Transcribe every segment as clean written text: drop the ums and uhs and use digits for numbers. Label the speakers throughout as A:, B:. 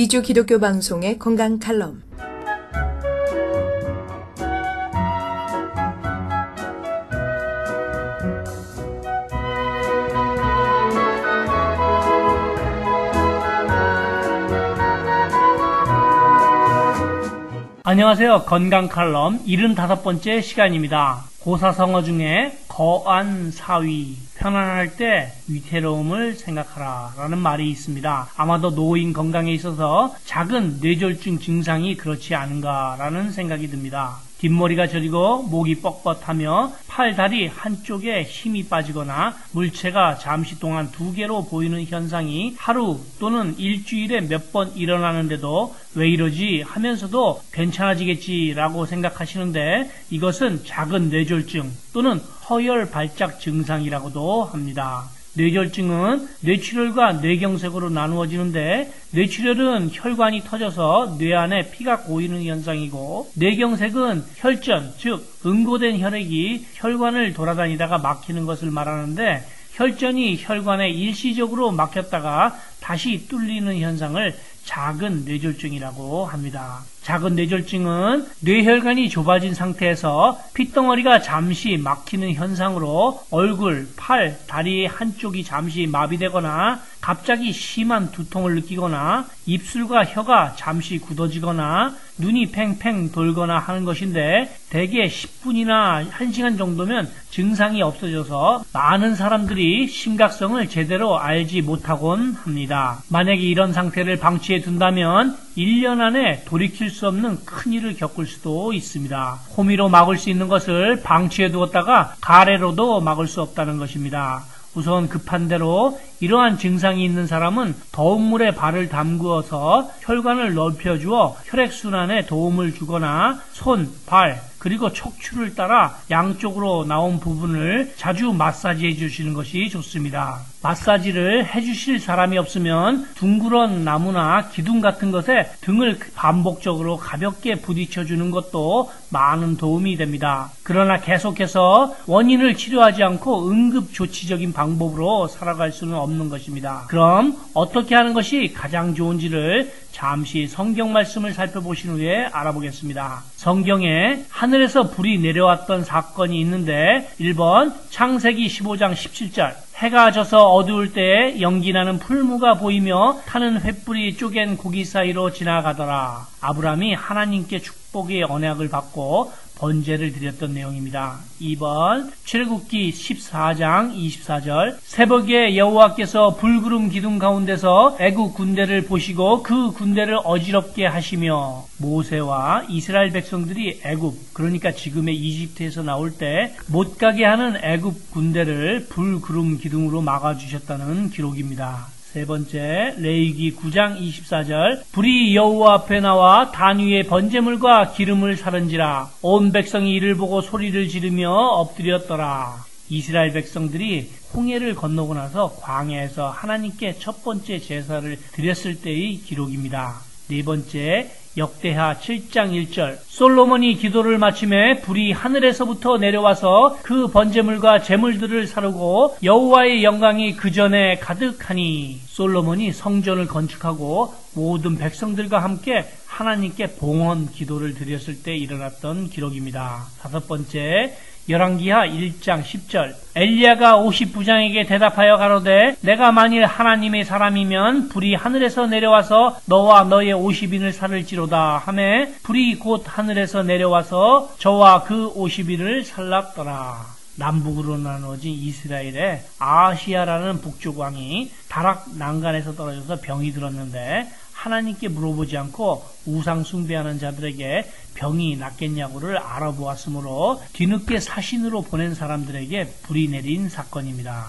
A: 2주 기독교 방송의 건강 칼럼.
B: 안녕하세요. 건강 칼럼 75번째 시간입니다. 고사성어 중에 거안사위, 편안할 때 위태로움을 생각하라 라는 말이 있습니다. 아마도 노인 건강에 있어서 작은 뇌졸중 증상이 그렇지 않은가 라는 생각이 듭니다. 뒷머리가 저리고 목이 뻣뻣하며 팔, 다리 한쪽에 힘이 빠지거나 물체가 잠시 동안 두 개로 보이는 현상이 하루 또는 일주일에 몇 번 일어나는데도 왜 이러지 하면서도 괜찮아지겠지라고 생각하시는데 이것은 작은 뇌졸중 또는 허열 발작 증상이라고도 합니다. 뇌졸중은 뇌출혈과 뇌경색으로 나누어지는데 뇌출혈은 혈관이 터져서 뇌 안에 피가 고이는 현상이고 뇌경색은 혈전, 즉 응고된 혈액이 혈관을 돌아다니다가 막히는 것을 말하는데 혈전이 혈관에 일시적으로 막혔다가 다시 뚫리는 현상을 작은 뇌졸중이라고 합니다. 작은 뇌졸중은 뇌혈관이 좁아진 상태에서 핏덩어리가 잠시 막히는 현상으로 얼굴, 팔, 다리 한쪽이 잠시 마비되거나 갑자기 심한 두통을 느끼거나 입술과 혀가 잠시 굳어지거나 눈이 팽팽 돌거나 하는 것인데 대개 10분이나 1시간 정도면 증상이 없어져서 많은 사람들이 심각성을 제대로 알지 못하곤 합니다. 만약에 이런 상태를 방치해 둔다면 1년 안에 돌이킬 수 없는 큰일을 겪을 수도 있습니다. 호미로 막을 수 있는 것을 방치해 두었다가 가래로도 막을 수 없다는 것입니다. 우선 급한 대로 이러한 증상이 있는 사람은 더운 물에 발을 담그어서 혈관을 넓혀주어 혈액순환에 도움을 주거나 손, 발, 그리고 척추를 따라 양쪽으로 나온 부분을 자주 마사지해 주시는 것이 좋습니다. 마사지를 해주실 사람이 없으면 둥그런 나무나 기둥 같은 것에 등을 반복적으로 가볍게 부딪혀주는 것도 많은 도움이 됩니다. 그러나 계속해서 원인을 치료하지 않고 응급조치적인 방법으로 살아갈 수는 없는 것입니다. 그럼 어떻게 하는 것이 가장 좋은지를 잠시 성경 말씀을 살펴보신 후에 알아보겠습니다. 성경에 하늘에서 불이 내려왔던 사건이 있는데 1번 창세기 15장 17절 해가 져서 어두울 때에 연기나는 풀무가 보이며 타는 횃불이 쪼갠 고기 사이로 지나가더라. 아브라함이 하나님께 축복의 언약을 받고 번제를 드렸던 내용입니다. 2번 출애굽기 14장 24절 새벽에 여호와께서 불구름 기둥 가운데서 애굽 군대를 보시고 그 군대를 어지럽게 하시며 모세와 이스라엘 백성들이 애굽, 그러니까 지금의 이집트에서 나올 때 못 가게 하는 애굽 군대를 불구름 기둥으로 막아주셨다는 기록입니다. 세 번째, 레위기 9장 24절 불이 여호와 앞에 나와 단 위에 번제물과 기름을 사른지라 온 백성이 이를 보고 소리를 지르며 엎드렸더라. 이스라엘 백성들이 홍해를 건너고 나서 광야에서 하나님께 첫 번째 제사를 드렸을 때의 기록입니다. 네 번째, 역대하 7장 1절 솔로몬이 기도를 마침에 불이 하늘에서부터 내려와서 그 번제물과 제물들을 사르고 여호와의 영광이 그 전에 가득하니 솔로몬이 성전을 건축하고 모든 백성들과 함께 하나님께 봉헌 기도를 드렸을 때 일어났던 기록입니다. 다섯 번째, 열왕기하 1장 10절 엘리야가 50부장에게 대답하여 가로되 내가 만일 하나님의 사람이면 불이 하늘에서 내려와서 너와 너의 50인을 살을지로다 하매 불이 곧 하늘에서 내려와서 저와 그 50인을 살랐더라. 남북으로 나누어진 이스라엘의 아하시야라는 북쪽 왕이 다락 난간에서 떨어져서 병이 들었는데 하나님께 물어보지 않고 우상 숭배하는 자들에게 병이 낫겠냐고를 알아보았으므로 뒤늦게 사신으로 보낸 사람들에게 불이 내린 사건입니다.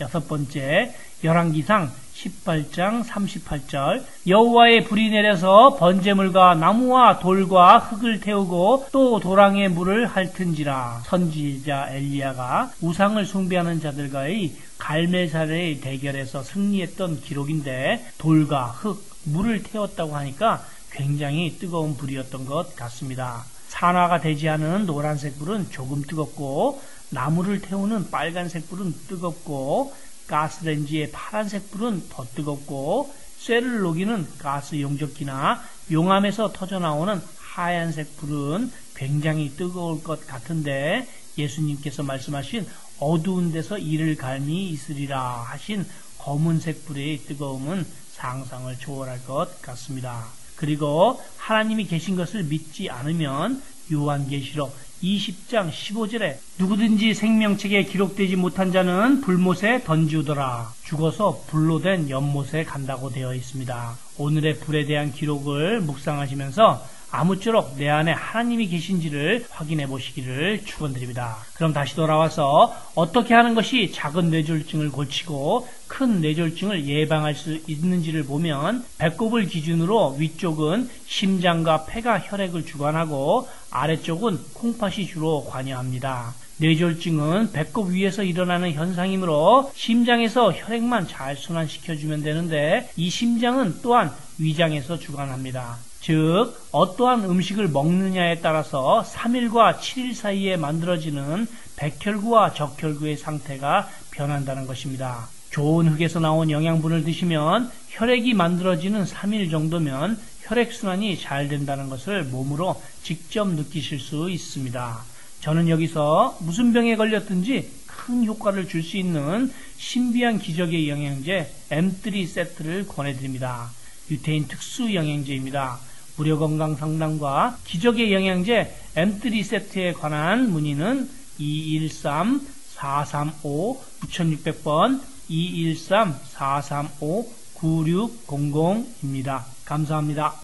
B: 여섯 번째, 열왕기상 18장 38절 여호와의 불이 내려서 번제물과 나무와 돌과 흙을 태우고 또 도랑에 물을 핥은지라. 선지자 엘리야가 우상을 숭배하는 자들과의 갈멜살의 대결에서 승리했던 기록인데 돌과 흙, 물을 태웠다고 하니까 굉장히 뜨거운 불이었던 것 같습니다. 산화가 되지 않은 노란색 불은 조금 뜨겁고 나무를 태우는 빨간색 불은 뜨겁고 가스레인지의 파란색 불은 더 뜨겁고 쇠를 녹이는 가스 용접기나 용암에서 터져나오는 하얀색 불은 굉장히 뜨거울 것 같은데 예수님께서 말씀하신 어두운 데서 이를 갈미 있으리라 하신 검은색 불의 뜨거움은 상상을 초월할 것 같습니다. 그리고 하나님이 계신 것을 믿지 않으면 요한계시록 20장 15절에 누구든지 생명책에 기록되지 못한 자는 불못에 던지우더라. 죽어서 불로 된 연못에 간다고 되어 있습니다. 오늘의 불에 대한 기록을 묵상하시면서 아무쪼록 내 안에 하나님이 계신지를 확인해 보시기를 축원드립니다. 그럼 다시 돌아와서 어떻게 하는 것이 작은 뇌졸중을 고치고 큰 뇌졸중을 예방할 수 있는지를 보면 배꼽을 기준으로 위쪽은 심장과 폐가 혈액을 주관하고 아래쪽은 콩팥이 주로 관여합니다. 뇌졸중은 배꼽 위에서 일어나는 현상이므로 심장에서 혈액만 잘 순환시켜주면 되는데 이 심장은 또한 위장에서 주관합니다. 즉 어떠한 음식을 먹느냐에 따라서 3일과 7일 사이에 만들어지는 백혈구와 적혈구의 상태가 변한다는 것입니다. 좋은 흙에서 나온 영양분을 드시면 혈액이 만들어지는 3일 정도면 혈액순환이 잘 된다는 것을 몸으로 직접 느끼실 수 있습니다. 저는 여기서 무슨 병에 걸렸든지 큰 효과를 줄 수 있는 신비한 기적의 영양제 M3 세트를 권해드립니다. 유태인 특수 영양제입니다. 무료 건강 상담과 기적의 영양제 M3 세트에 관한 문의는 213-435-9600번 213-435-9600입니다. 감사합니다.